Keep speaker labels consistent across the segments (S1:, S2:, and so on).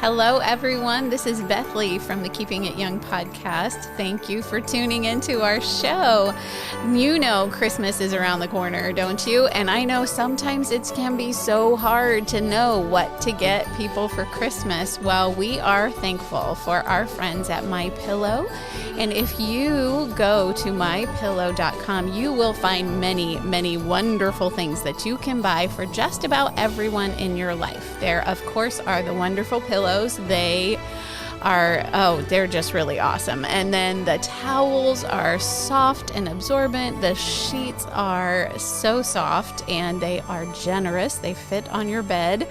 S1: Hello, everyone. This is Bethlie from the Keeping It Young podcast. Thank you for tuning into our show. You know Christmas is around the corner, don't you? And I know sometimes it can be so hard to know what to get people for Christmas. Well, we are thankful for our friends at MyPillow. And if you go to mypillow.com, you will find many, many wonderful things that you can buy for just about everyone in your life. There, of course, are the wonderful pillows. They are, they're just really awesome. And then the towels are soft and absorbent. The sheets are so soft and they are generous. They fit on your bed.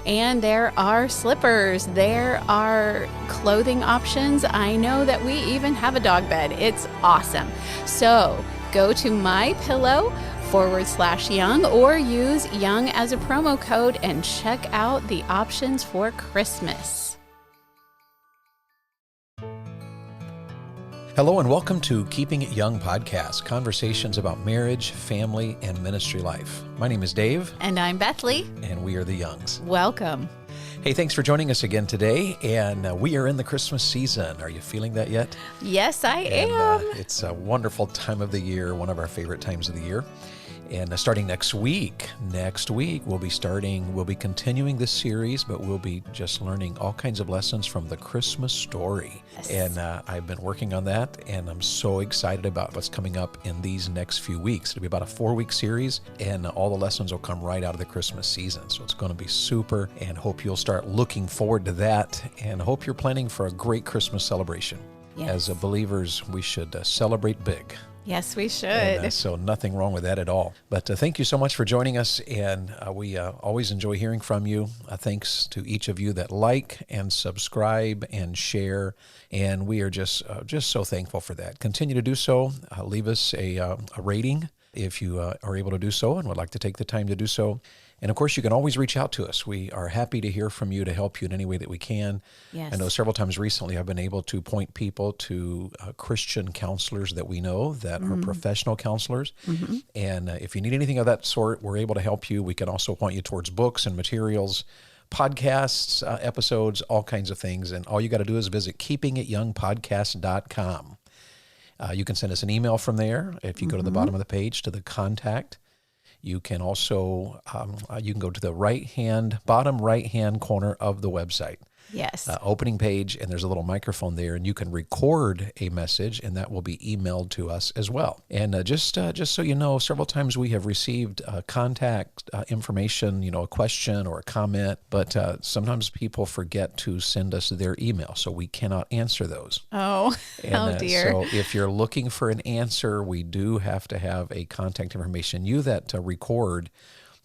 S1: And there are slippers. There are clothing options. I know that we even have a dog bed. It's awesome. So go to MyPillow.com/young or use young as a promo code and check out the options for Christmas.
S2: Hello and welcome to Keeping It Young podcast, conversations about marriage, family, and ministry life. My name is Dave.
S1: And I'm Bethlie.
S2: And we are the Youngs.
S1: Welcome.
S2: Hey, thanks for joining us again today. And we are in the Christmas season. Are you feeling that yet?
S1: Yes, I am.
S2: It's a wonderful time of the year, one of our favorite times of the year. And starting next week, we'll be continuing this series, but we'll be just learning all kinds of lessons from the Christmas story. Yes. And I've been working on that, and I'm so excited about what's coming up in these next few weeks. It'll be about a 4-week series, and all the lessons will come right out of the Christmas season. So it's going to be super, and hope you'll start looking forward to that, and hope you're planning for a great Christmas celebration. Yes. As believers, we should celebrate big.
S1: Yes, we should.
S2: And, so nothing wrong with that at all. But thank you so much for joining us, and we always enjoy hearing from you. Thanks to each of you that like and subscribe and share, and we are just so thankful for that. Continue to do so. Leave us a rating if you are able to do so and would like to take the time to do so. And of course, you can always reach out to us. We are happy to hear from you, to help you in any way that we can.
S1: Yes.
S2: I know several times recently I've been able to point people to Christian counselors that we know that are professional counselors. Mm-hmm. And if you need anything of that sort, we're able to help you. We can also point you towards books and materials, podcasts, episodes, all kinds of things. And all you got to do is visit keepingityoungpodcast.com. You can send us an email from there. If you go to the bottom of the page to the contact, you can also you can go to the bottom right-hand corner of the website.
S1: Yes.
S2: Opening page, and there's a little microphone there, and you can record a message, and that will be emailed to us as well. And just so you know, several times we have received contact information, a question or a comment, but sometimes people forget to send us their email, so we cannot answer those.
S1: Oh, dear.
S2: So if you're looking for an answer, we do have to have a contact information. You that record,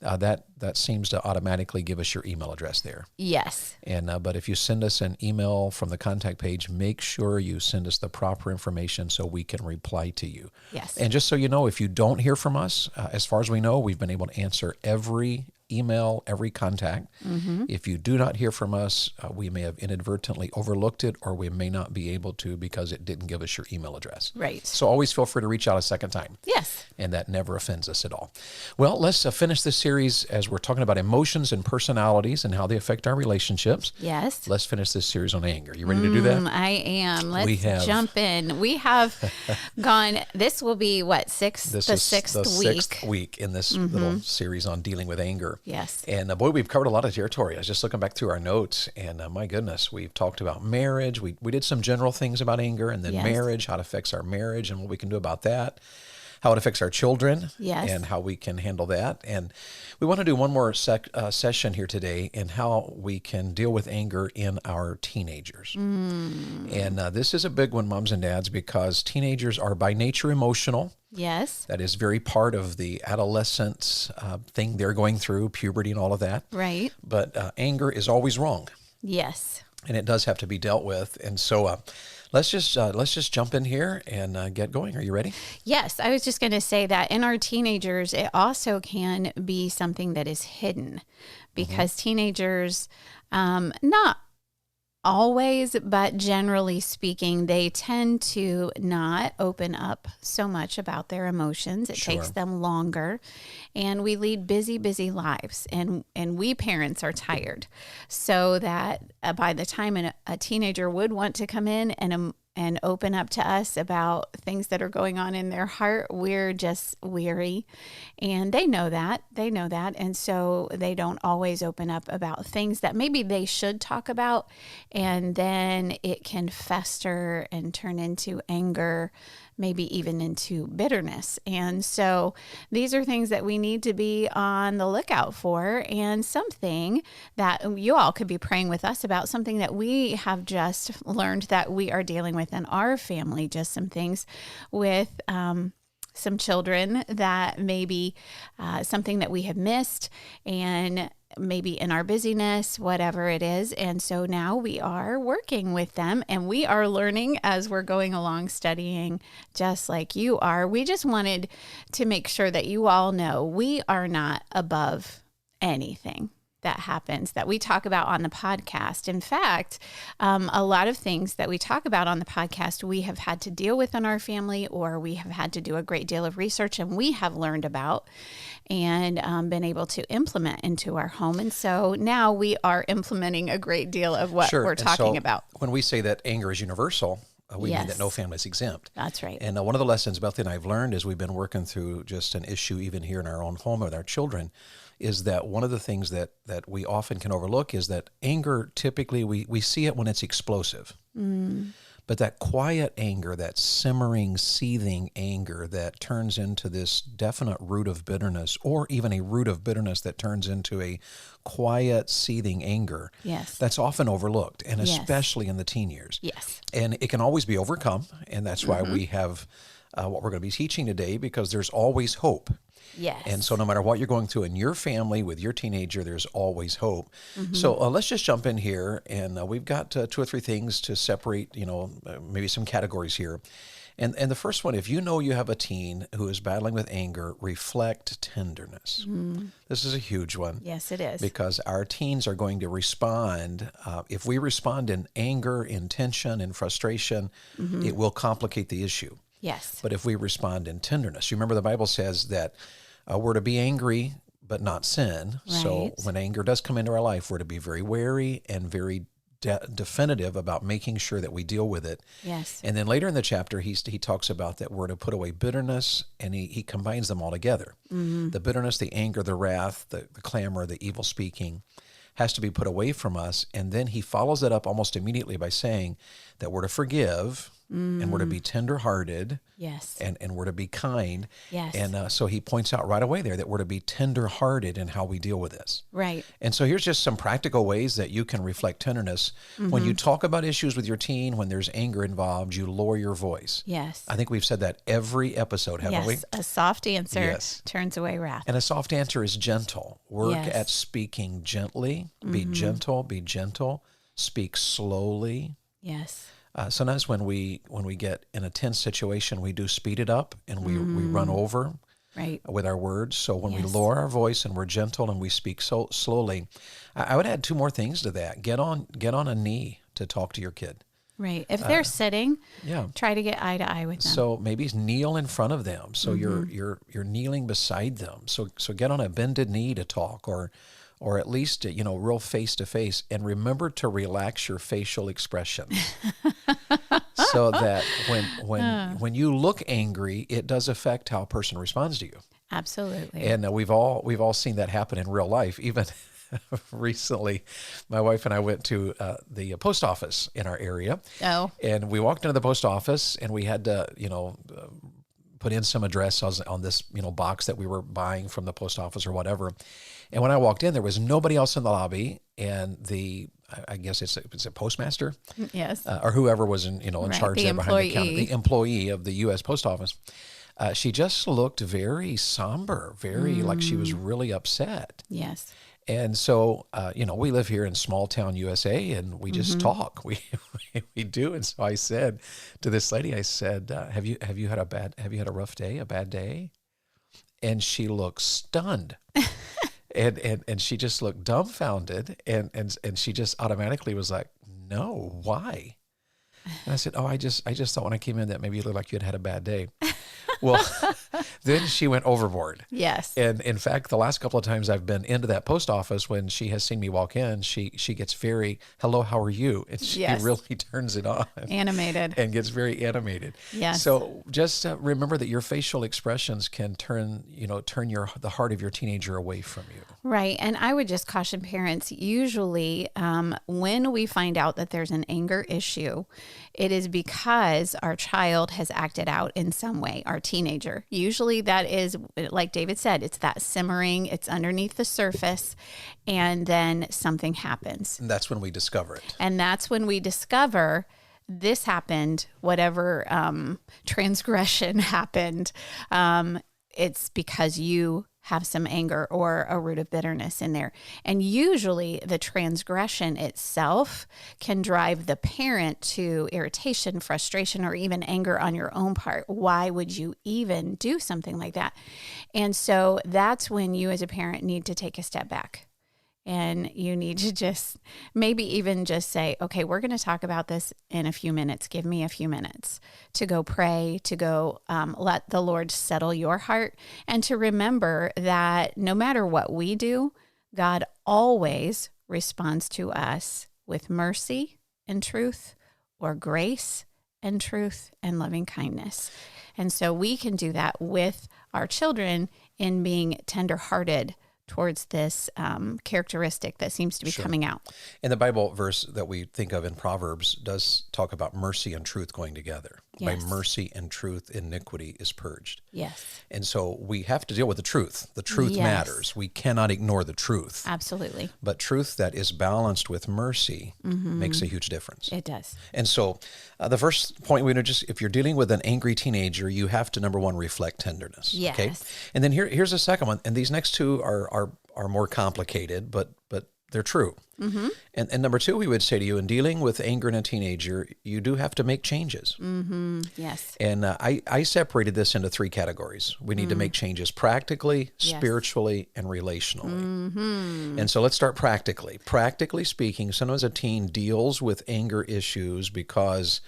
S2: that seems to automatically give us your email address there.
S1: Yes.
S2: And but if you send us an email from the contact page, make sure you send us the proper information so we can reply to you.
S1: Yes.
S2: And just so you know, if you don't hear from us, as far as we know, we've been able to answer every email, every contact. Mm-hmm. If you do not hear from us, we may have inadvertently overlooked it, or we may not be able to because it didn't give us your email address.
S1: Right.
S2: So always feel free to reach out a second time.
S1: Yes.
S2: And that never offends us at all. Well, let's finish this series as we're talking about emotions and personalities and how they affect our relationships.
S1: Yes.
S2: Let's finish this series on anger. You ready to do that?
S1: I am. Let's jump in. We have gone, this will be what, sixth week?
S2: Sixth week in this little series on dealing with anger.
S1: Yes.
S2: And boy, we've covered a lot of territory. I was just looking back through our notes, and my goodness, we've talked about marriage. We did some general things about anger, and then marriage, how it affects our marriage and what we can do about that, how it affects our children, and how we can handle that. And we want to do one more session here today in how we can deal with anger in our teenagers. And this is a big one, moms and dads, because teenagers are by nature emotional.
S1: Yes.
S2: That is very part of the adolescence thing they're going through, puberty and all of that.
S1: Right.
S2: But anger is always wrong.
S1: Yes.
S2: And it does have to be dealt with. And so let's just jump in here and get going. Are you ready?
S1: Yes. I was just going to say that in our teenagers, it also can be something that is hidden because teenagers, not always, but generally speaking, they tend to not open up so much about their emotions. It
S2: Sure.
S1: takes them longer, and we lead busy, busy lives, and we parents are tired, so that by the time a teenager would want to come in and open up to us about things that are going on in their heart, we're just weary. And they know that. And so they don't always open up about things that maybe they should talk about. And then it can fester and turn into anger, maybe even into bitterness. And so these are things that we need to be on the lookout for, and something that you all could be praying with us about, something that we have just learned that we are dealing with in our family, just some things with some children that maybe something that we have missed, and maybe in our busyness, whatever it is. And so now we are working with them, and we are learning as we're going along, studying just like you are. We just wanted to make sure that you all know we are not above anything that happens that we talk about on the podcast. In fact, a lot of things that we talk about on the podcast, we have had to deal with in our family, or we have had to do a great deal of research, and we have learned about and been able to implement into our home. And so now we are implementing a great deal of what
S2: Sure.
S1: we're
S2: And
S1: talking
S2: so
S1: about.
S2: when we say that anger is universal, we mean
S1: Yes.
S2: that no family is exempt.
S1: That's right.
S2: And one of the lessons Bethlie and I have learned as we've been working through just an issue even here in our own home with our children is that one of the things that we often can overlook is that anger, typically we see it when it's explosive. But that quiet anger, that simmering, seething anger that turns into this definite root of bitterness, or even a root of bitterness that turns into a quiet, seething anger,
S1: Yes.
S2: that's often overlooked, and
S1: Yes.
S2: especially in the teen years.
S1: Yes.
S2: And it can always be overcome, and that's why we have what we're going to be teaching today, because there's always hope.
S1: Yes.
S2: And so no matter what you're going through in your family with your teenager, there's always hope. So let's just jump in here, and we've got 2 or 3 things to separate, maybe some categories here. And the first one, if you know you have a teen who is battling with anger, reflect tenderness. This is a huge one.
S1: Yes, it is.
S2: Because our teens are going to respond. If we respond in anger, in tension, in frustration, it will complicate the issue.
S1: Yes.
S2: But if we respond in tenderness, you remember the Bible says that we're to be angry, but not sin. So
S1: Right.
S2: when anger does come into our life, we're to be very wary and very definitive about making sure that we deal with it.
S1: Yes.
S2: And then later in the chapter, he talks about that we're to put away bitterness, and he combines them all together. The bitterness, the anger, the wrath, the clamor, the evil speaking has to be put away from us. And then he follows it up almost immediately by saying that we're to forgive, and we're to be tender-hearted,
S1: Yes.
S2: and we're to be kind.
S1: Yes.
S2: And so he points out right away there that we're to be tender-hearted in how we deal with this.
S1: Right.
S2: And so here's just some practical ways that you can reflect tenderness. When you talk about issues with your teen, when there's anger involved, you lower your voice.
S1: Yes.
S2: I think we've said that every episode, haven't we?
S1: Yes. A soft answer
S2: Yes.
S1: turns away wrath.
S2: And a soft answer is gentle. Work
S1: Yes.
S2: at speaking gently. Be gentle. Speak slowly.
S1: Yes.
S2: Sometimes when we get in a tense situation, we do speed it up, and we run over
S1: Right.
S2: with our words. So when we
S1: Yes.
S2: lower our voice and we're gentle and we speak so slowly, I would add 2 more things to that. Get on a knee to talk to your kid.
S1: Right. If they're sitting,
S2: Yeah.
S1: try to get eye to eye with them.
S2: So maybe kneel in front of them. So you're kneeling beside them. So get on a bended knee to talk, or at least real face to face, and remember to relax your facial expressions. So that when you look angry, it does affect how a person responds to you.
S1: Absolutely.
S2: And we've all seen that happen in real life. Even recently, my wife and I went to the post office in our area.
S1: Oh.
S2: And we walked into the post office, and we had to, put in some address on this, box that we were buying from the post office or whatever. And when I walked in, there was nobody else in the lobby, and I guess it's a postmaster,
S1: Yes.
S2: or whoever was in
S1: Right,
S2: charge
S1: the
S2: there behind the counter,
S1: employee.
S2: the employee of the U.S. Post Office. She just looked very somber, very like she was really upset.
S1: Yes.
S2: And so, we live here in small town USA, and we just talk. We do. And so I said to this lady, I said, "Have you had a rough day, a bad day?" And she looked stunned, and she just looked dumbfounded, and she just automatically was like, no, why? And I said, oh, I just thought when I came in that maybe you looked like you had had a bad day. Well, then she went overboard.
S1: Yes.
S2: And in fact, the last couple of times I've been into that post office, when she has seen me walk in, she gets very, hello, how are you? And she
S1: Yes.
S2: really turns it on.
S1: Animated.
S2: And gets very animated.
S1: Yes.
S2: So just remember that your facial expressions can turn the heart of your teenager away from you.
S1: Right. And I would just caution parents, usually when we find out that there's an anger issue, it is because our child has acted out in some way, our teenager. Usually that is, like David said, it's that simmering, it's underneath the surface, and then something happens.
S2: And that's when we discover it.
S1: And that's when we discover this happened, whatever transgression happened. It's because you have some anger or a root of bitterness in there. And usually the transgression itself can drive the parent to irritation, frustration, or even anger on your own part. Why would you even do something like that? And so that's when you as a parent need to take a step back. And you need to just maybe even just say, okay, we're going to talk about this in a few minutes. Give me a few minutes to go pray, to go let the Lord settle your heart, and to remember that no matter what we do, God always responds to us with mercy and truth, or grace and truth and loving kindness. And so we can do that with our children in being tenderhearted towards this characteristic that seems to be coming out.
S2: And the Bible verse that we think of in Proverbs does talk about mercy and truth going together.
S1: Yes.
S2: By mercy and truth, iniquity is purged.
S1: Yes.
S2: And so we have to deal with the truth. The truth
S1: Yes.
S2: matters. We cannot ignore the truth.
S1: Absolutely.
S2: But truth that is balanced with mercy makes a huge difference.
S1: It does.
S2: And so the first point, if you're dealing with an angry teenager, you have to, number one, reflect tenderness.
S1: Yes.
S2: Okay. And then here's a second one. And these next two are more complicated, but they're true. Mm-hmm. And number two, we would say to you, in dealing with anger in a teenager, you do have to make changes.
S1: Mm-hmm. Yes.
S2: And I separated this into three categories. We need to make changes practically,
S1: Yes.
S2: spiritually, and relationally.
S1: Mm-hmm.
S2: And so let's start practically. Practically speaking, sometimes a teen deals with anger issues because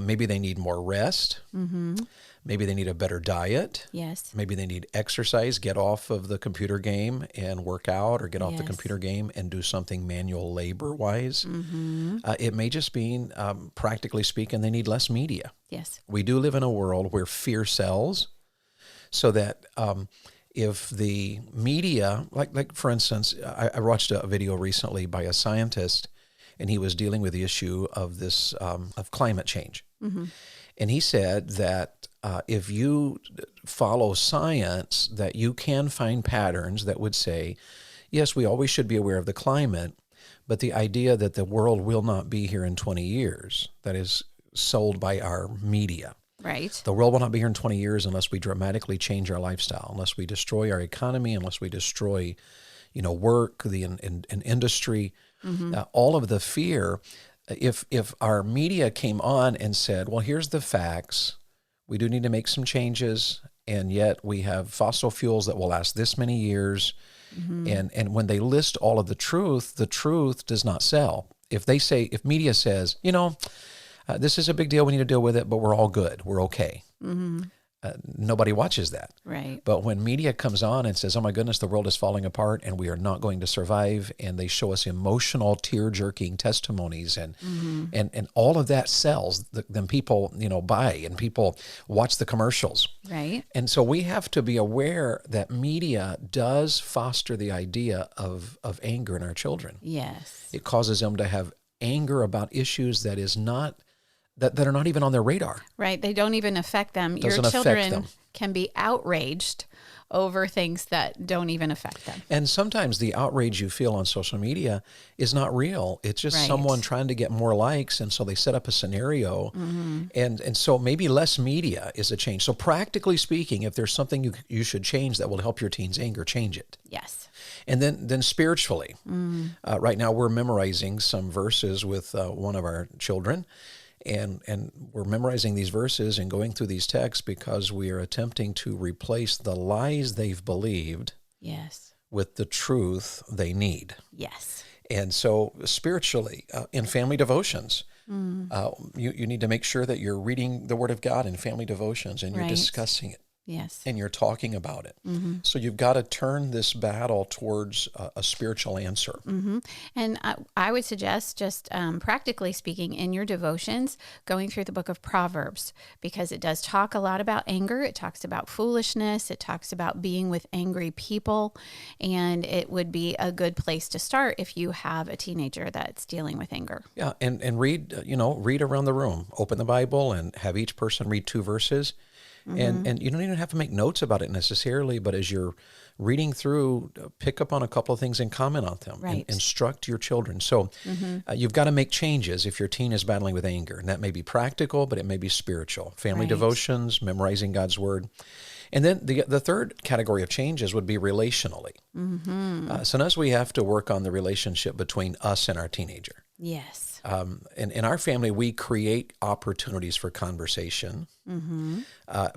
S2: maybe they need more rest. Mm-hmm. Maybe they need a better diet.
S1: Yes.
S2: Maybe they need exercise, get off of the computer game and work out, or get off the
S1: Yes.
S2: computer game and do something manual labor-wise.
S1: Mm-hmm.
S2: It may just mean, practically speaking, they need less media.
S1: Yes.
S2: We do live in a world where fear sells, so that if the media, like for instance, I watched a video recently by a scientist, and he was dealing with the issue of this of climate change. Mm-hmm. And he said that if you follow science, that you can find patterns that would say, yes, we always should be aware of the climate, but the idea that the world will not be here in 20 years, that is sold by our media.
S1: Right.
S2: The world will not be here in 20 years unless we dramatically change our lifestyle, unless we destroy our economy, unless we destroy, work, the industry, all of the fear. If our media came on and said, well, here's the facts, we do need to make some changes, and yet we have fossil fuels that will last this many years, and when they list all of the truth does not sell. If media says, this is a big deal, we need to deal with it, but we're all good, we're okay. Mm-hmm. Nobody watches that.
S1: Right.
S2: But when media comes on and says, oh my goodness, the world is falling apart and we are not going to survive, and they show us emotional, tear-jerking testimonies, and all of that sells, then people, buy, and people watch the commercials.
S1: Right.
S2: And so we have to be aware that media does foster the idea of anger in our children.
S1: Yes.
S2: It causes them to have anger about issues that are not even on their radar.
S1: Right. They don't even affect them.
S2: Doesn't
S1: Your
S2: affect
S1: children
S2: them.
S1: can be outraged over things that don't even affect them.
S2: And sometimes the outrage you feel on social media is not real. It's just
S1: Right.
S2: someone trying to get more likes, and so they set up a scenario. Mm-hmm. And so maybe less media is a change. So practically speaking, if there's something you should change that will help your teen's anger, change it.
S1: Yes.
S2: And then spiritually, right now we're memorizing some verses with one of our children. And we're memorizing these verses and going through these texts because we are attempting to replace the lies they've believed
S1: Yes.
S2: with the truth they need.
S1: Yes.
S2: And so spiritually, in family devotions, you need to make sure that you're reading the Word of God in family devotions and you're
S1: Right.
S2: discussing it.
S1: Yes.
S2: And you're talking about it. So you've got to turn this battle towards a spiritual answer.
S1: And I would suggest, just practically speaking, in your devotions, going through the book of Proverbs, because it does talk a lot about anger. It talks about foolishness. It talks about being with angry people. And it would be a good place to start if you have a teenager that's dealing with anger.
S2: Yeah, and read, read around the room. Open the Bible and have each person read 2 verses. And you don't even have to make notes about it necessarily, but as you're reading through, pick up on a couple of things and comment on them.
S1: Right.
S2: And instruct your children. So you've got to make changes if your teen is battling with anger. And that may be practical, but it may be spiritual. Family
S1: Right.
S2: devotions, memorizing God's Word. And then the third category of changes would be relationally. Sometimes we have to work on the relationship between us and our teenager.
S1: Yes.
S2: In our family, we create opportunities for conversation.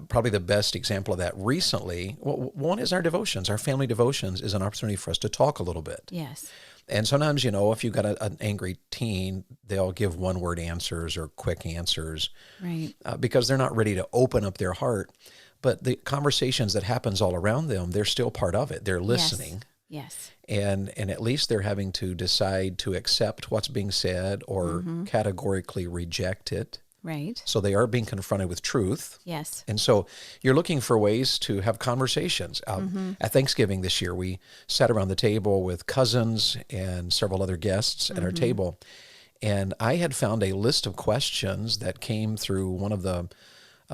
S2: Probably the best example of that recently, one is our devotions. Our family devotions is an opportunity for us to talk a little bit.
S1: Yes.
S2: And sometimes, if you've got an angry teen, they'll give one-word answers or quick answers,
S1: Right.
S2: because they're not ready to open up their heart. But the conversations that happens all around them, they're still part of it. They're listening.
S1: Yes.
S2: And at least they're having to decide to accept what's being said or categorically reject it.
S1: Right.
S2: So they are being confronted with truth.
S1: Yes.
S2: And so you're looking for ways to have conversations. At Thanksgiving this year, we sat around the table with cousins and several other guests at our table. And I had found a list of questions that came through one of the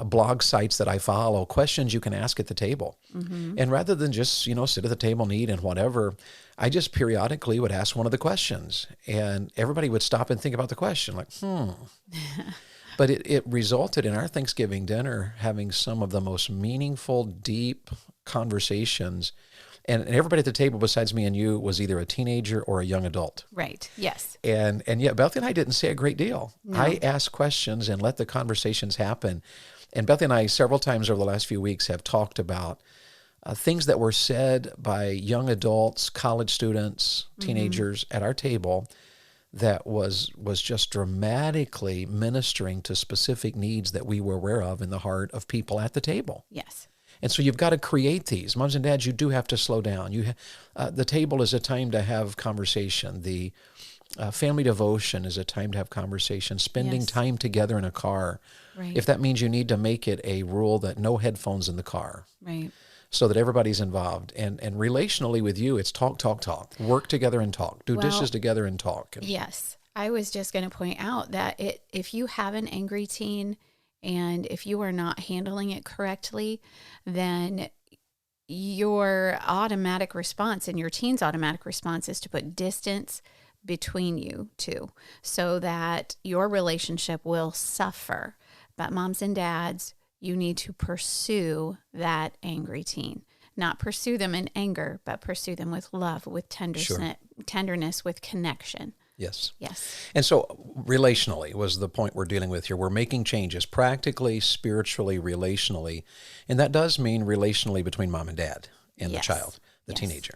S2: blog sites that I follow, questions you can ask at the table. And rather than just, sit at the table and eat and whatever, I just periodically would ask one of the questions. And everybody would stop and think about the question, like, But it resulted in our Thanksgiving dinner having some of the most meaningful, deep conversations. And everybody at the table besides me and you was either a teenager or a young adult.
S1: Right. Yes.
S2: And yet Bethlie and I didn't say a great deal.
S1: No.
S2: I asked questions and let the conversations happen. And Bethlie and I several times over the last few weeks have talked about things that were said by young adults, college students, teenagers at our table that was just dramatically ministering to specific needs that we were aware of in the heart of people at the table.
S1: Yes.
S2: And so you've got to create these. Moms and dads, you do have to slow down. The table is a time to have conversation. The family devotion is a time to have conversation. Spending
S1: Yes.
S2: time together in a car.
S1: Right.
S2: If that means you need to make it a rule that no headphones in the car,
S1: Right.
S2: so that everybody's involved. And relationally with you, it's talk. Work together and talk. Do dishes together and talk.
S1: Yes. I was just going to point out that if you have an angry teen and if you are not handling it correctly, then your automatic response and your teen's automatic response is to put distance between you two so that your relationship will suffer. But moms and dads, you need to pursue that angry teen. Not pursue them in anger, but pursue them with love, with tenderness, with connection.
S2: Yes.
S1: Yes.
S2: And so relationally was the point we're dealing with here. We're making changes practically, spiritually, relationally. And that does mean relationally between mom and dad and
S1: Yes.
S2: the child, the
S1: Yes.
S2: teenager.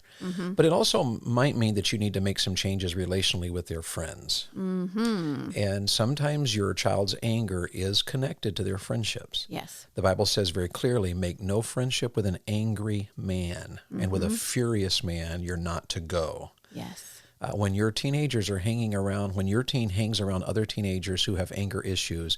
S2: But it also might mean that you need to make some changes relationally with their friends. And sometimes your child's anger is connected to their friendships.
S1: Yes.
S2: The Bible says very clearly, make no friendship with an angry man, and with a furious man, you're not to go.
S1: Yes.
S2: When your teenagers are hanging around, when your teen hangs around other teenagers who have anger issues,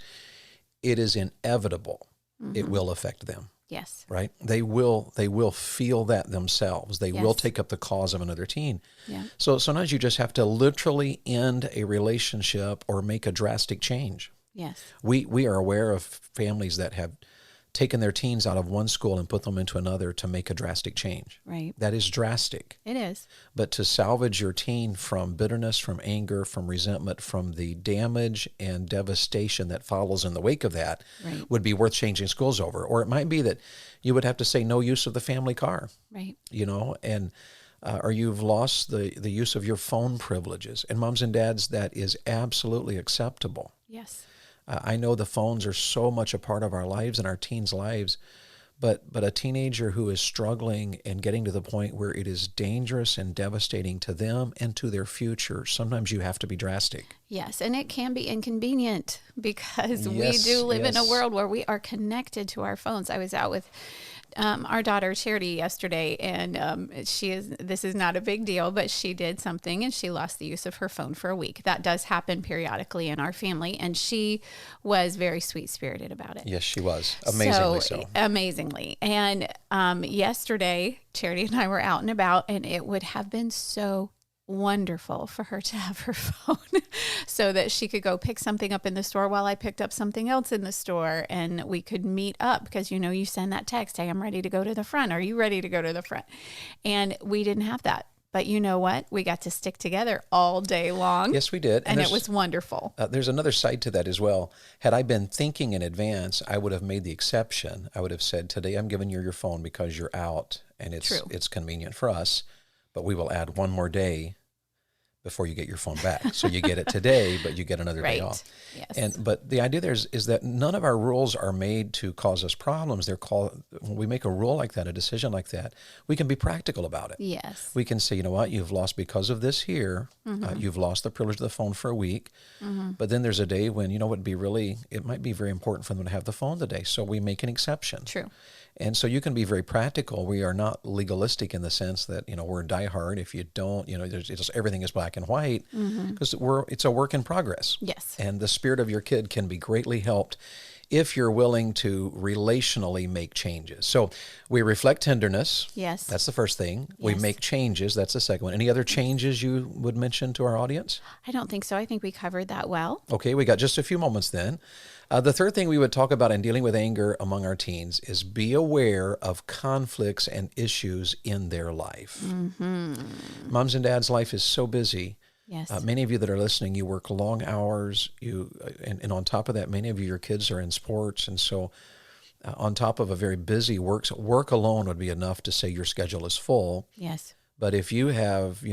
S2: it is inevitable it will affect them.
S1: Yes.
S2: Right? They will feel that themselves. They will
S1: Yes.
S2: take up the cause of another teen.
S1: Yeah.
S2: So sometimes you just have to literally end a relationship or make a drastic change.
S1: Yes.
S2: We are aware of families that have taken their teens out of one school and put them into another to make a drastic change.
S1: Right.
S2: That is drastic.
S1: It is.
S2: But to salvage your teen from bitterness, from anger, from resentment, from the damage and devastation that follows in the wake of that
S1: Right.
S2: would be worth changing schools over. Or it might be that you would have to say no use of the family car,
S1: Right.
S2: and or you've lost the use of your phone privileges. And moms and dads, that is absolutely acceptable.
S1: Yes.
S2: I know the phones are so much a part of our lives and our teens' lives, But a teenager who is struggling and getting to the point where it is dangerous and devastating to them and to their future, sometimes you have to be drastic.
S1: Yes, and it can be inconvenient because we
S2: Yes,
S1: do live in a
S2: yes.
S1: world where we are connected to our phones. I was out with our daughter Charity yesterday, and this is not a big deal, but she did something and she lost the use of her phone for a week. That does happen periodically in our family, and she was very sweet-spirited about it.
S2: Yes, she was. Amazingly so.
S1: Amazingly. And yesterday, Charity and I were out and about, and it would have been so wonderful for her to have her phone so that she could go pick something up in the store while I picked up something else in the store, and we could meet up because, you send that text, hey, I'm ready to go to the front. Are you ready to go to the front? And we didn't have that. But you know what? We got to stick together all day long.
S2: Yes, we did.
S1: And it was wonderful.
S2: There's another side to that as well. Had I been thinking in advance, I would have made the exception. I would have said, today I'm giving you your phone because you're out and it's convenient for us, but we will add one more day before you get your phone back. So you get it today, but you get another day off.
S1: Yes.
S2: But the idea there is that none of our rules are made to cause us problems. When we make a rule like that, a decision like that, we can be practical about it.
S1: Yes.
S2: We can say, you know what, you've lost because of this here. You've lost the privilege of the phone for a week. But then there's a day when, it might be very important for them to have the phone today. So we make an exception.
S1: True.
S2: And so you can be very practical. We are not legalistic in the sense that, we're diehard. If you don't, everything is black and white because it's a work in progress.
S1: Yes.
S2: And the spirit of your kid can be greatly helped if you're willing to relationally make changes. So we reflect tenderness.
S1: Yes.
S2: That's the first thing.
S1: Yes.
S2: We make changes. That's the second one. Any other changes you would mention to our audience?
S1: I don't think so. I think we covered that well.
S2: Okay, we got just a few moments then. The third thing we would talk about in dealing with anger among our teens is be aware of conflicts and issues in their life. Moms and dads, life is so busy.
S1: Yes.
S2: Many of you that are listening, you work long hours. And on top of that, many of your kids are in sports. And so on top of a very busy work alone would be enough to say your schedule is full.
S1: Yes.
S2: But if you have,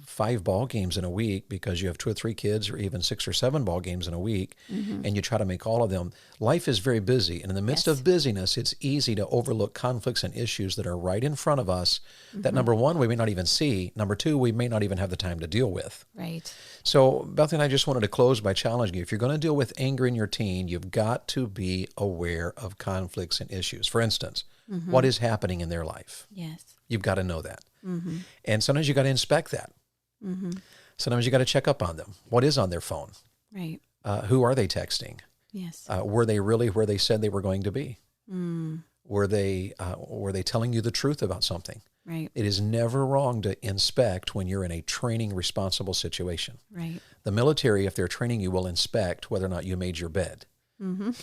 S2: 5 ball games in a week because you have 2 or 3 kids, or even 6 or 7 ball games in a week, and you try to make all of them, life is very busy. And in the midst of busyness, it's easy to overlook conflicts and issues that are right in front of us that, number one, we may not even see. Number two, we may not even have the time to deal with.
S1: Right.
S2: So Bethlie and I just wanted to close by challenging you. If you're going to deal with anger in your teen, you've got to be aware of conflicts and issues. For instance, what is happening in their life?
S1: Yes.
S2: You've got to know that. And sometimes you got to inspect that. Sometimes you got to check up on them. What is on their phone?
S1: Right.
S2: Who are they texting?
S1: Yes.
S2: Were they really where they said they were going to be? Were they telling you the truth about something?
S1: Right.
S2: It is never wrong to inspect when you're in a training responsible situation.
S1: Right.
S2: The military, if they're training you, will inspect whether or not you made your bed.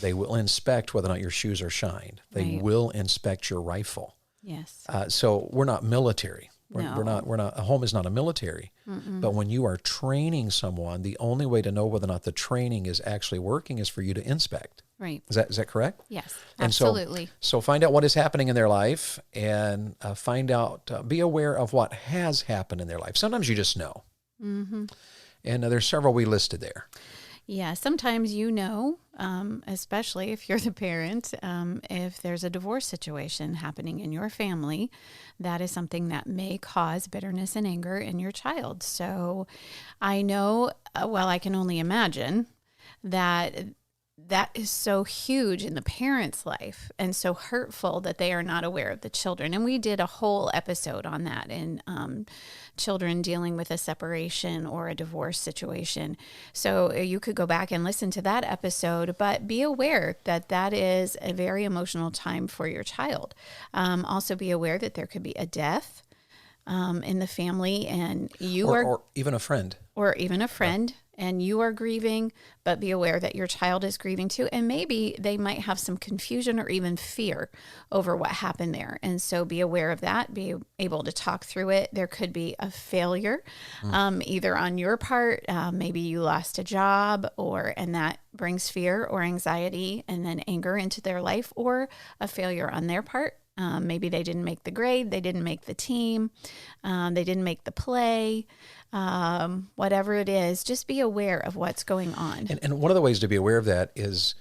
S2: They will inspect whether or not your shoes are shined. They will inspect your rifle.
S1: Yes.
S2: So we're not military. We're not. A home is not a military. But when you are training someone, the only way to know whether or not the training is actually working is for you to inspect.
S1: Right.
S2: Is that correct?
S1: Yes.
S2: And
S1: absolutely.
S2: So find out what is happening in their life, and be aware of what has happened in their life. Sometimes you just know. And there's several we listed there.
S1: Yeah, sometimes especially if you're the parent, if there's a divorce situation happening in your family, that is something that may cause bitterness and anger in your child. So I know, I can only imagine that is so huge in the parent's life and so hurtful that they are not aware of the children. And we did a whole episode on that in children dealing with a separation or a divorce situation. So you could go back and listen to that episode, but be aware that that is a very emotional time for your child. Also be aware that there could be a death in the family, and
S2: or even a friend.
S1: Or even a friend. And you are grieving, but be aware that your child is grieving too. And maybe they might have some confusion or even fear over what happened there. And so be aware of that, be able to talk through it. There could be a failure, either on your part, maybe you lost a job, and that brings fear or anxiety and then anger into their life, or a failure on their part. Maybe they didn't make the grade, they didn't make the team, they didn't make the play, whatever it is, just be aware of what's going on.
S2: And one of the ways to be aware of that is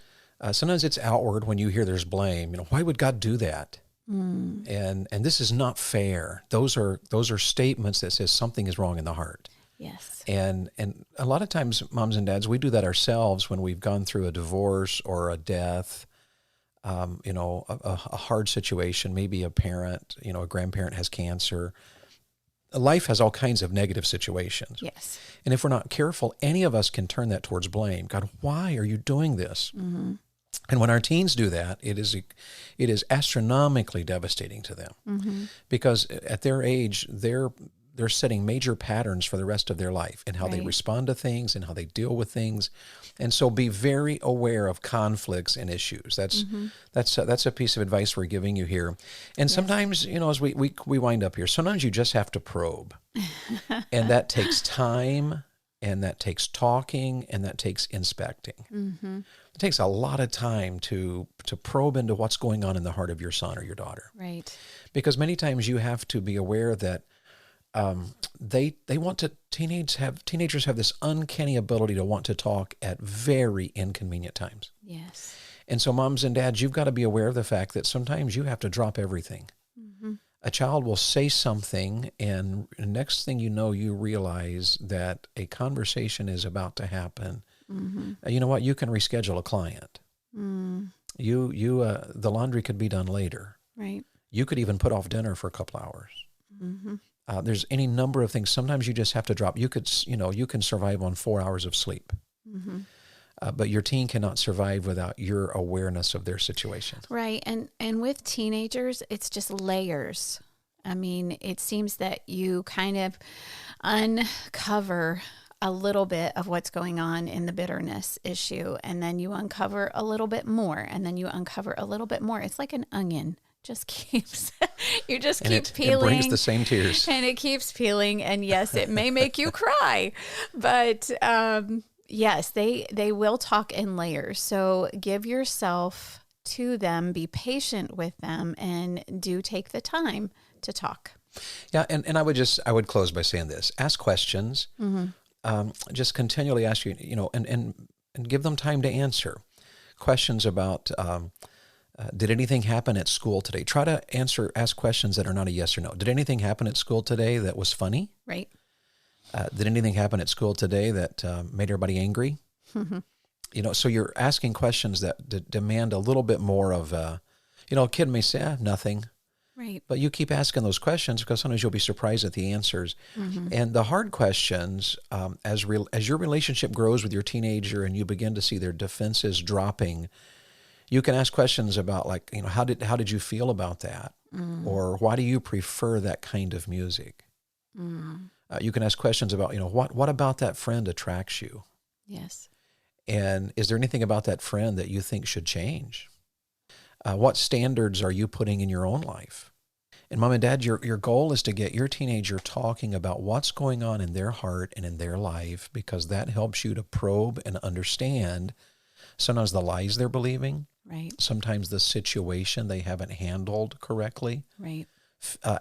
S2: sometimes it's outward when you hear there's blame. Why would God do that? And this is not fair. Those are statements that says something is wrong in the heart.
S1: Yes.
S2: And a lot of times, moms and dads, we do that ourselves when we've gone through a divorce or a death, a hard situation. Maybe a parent, a grandparent has cancer. Life has all kinds of negative situations.
S1: Yes.
S2: And if we're not careful, any of us can turn that towards blame. God, why are you doing this? Mm-hmm. And when our teens do that, it is astronomically devastating to them, because at their age, they're setting major patterns for the rest of their life in how they respond to things and how they deal with things. And so be very aware of conflicts and issues. That's a piece of advice we're giving you here. And sometimes, as we wind up here, sometimes you just have to probe. And that takes time, and that takes talking, and that takes inspecting. Mm-hmm. It takes a lot of time to probe into what's going on in the heart of your son or your daughter.
S1: Right.
S2: Because many times you have to be aware that they want to, teenagers have this uncanny ability to want to talk at very inconvenient times.
S1: Yes.
S2: And so moms and dads, you've got to be aware of the fact that sometimes you have to drop everything. Mm-hmm. A child will say something, and the next thing you know, you realize that a conversation is about to happen. Mm-hmm. You know what? You can reschedule a client. Mm. The laundry could be done later.
S1: Right.
S2: You could even put off dinner for a couple hours. Mm-hmm. There's any number of things. Sometimes you just have to drop. You can survive on 4 hours of sleep. Mm-hmm. But your teen cannot survive without your awareness of their situation.
S1: Right. And with teenagers, it's just layers. I mean, it seems that you kind of uncover a little bit of what's going on in the bitterness issue, and then you uncover a little bit more, and then you uncover a little bit more. It's like an onion. Just keeps, you just keep peeling.
S2: It brings the same tears.
S1: And it keeps peeling. And yes, it may make you cry, but yes, they will talk in layers. So give yourself to them, be patient with them, and do take the time to talk.
S2: Yeah, and I would close by saying this: ask questions. Mm-hmm. Just continually ask and give them time to answer questions about. Did anything happen at school today? Try to ask questions that are not a yes or no. Did anything happen at school today that was funny?
S1: Right.
S2: Did anything happen at school today that made everybody angry? Mm-hmm. So you're asking questions that demand a little bit more of, a kid may say, nothing.
S1: Right.
S2: But you keep asking those questions because sometimes you'll be surprised at the answers. Mm-hmm. And the hard questions, as your relationship grows with your teenager and you begin to see their defenses dropping, you can ask questions about how did you feel about that? Mm. Or why do you prefer that kind of music? Mm. You can ask questions about, what about that friend attracts you?
S1: Yes.
S2: And is there anything about that friend that you think should change? What standards are you putting in your own life? And mom and dad, your goal is to get your teenager talking about what's going on in their heart and in their life, because that helps you to probe and understand sometimes the lies they're believing.
S1: Right.
S2: Sometimes the situation they haven't handled correctly.
S1: Right.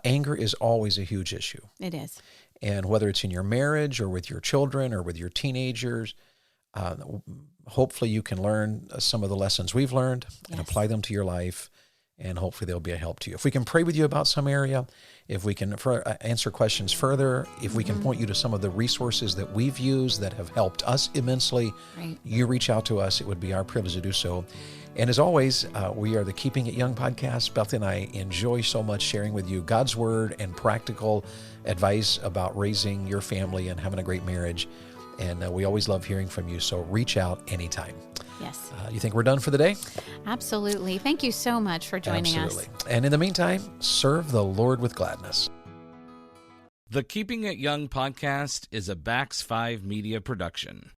S2: Anger is always a huge issue.
S1: It is.
S2: And whether it's in your marriage or with your children or with your teenagers, hopefully you can learn some of the lessons we've learned and apply them to your life, and hopefully they'll be a help to you. If we can pray with you about some area, if we can answer questions further, if we can point you to some of the resources that we've used that have helped us immensely, you reach out to us. It would be our privilege to do so. And as always, we are the Keeping It Young podcast. Bethlie and I enjoy so much sharing with you God's Word and practical advice about raising your family and having a great marriage. And we always love hearing from you, so reach out anytime.
S1: Yes.
S2: You think we're done for the day?
S1: Absolutely. Thank you so much for joining us.
S2: And in the meantime, serve the Lord with gladness.
S3: The Keeping It Young podcast is a Bax 5 Media production.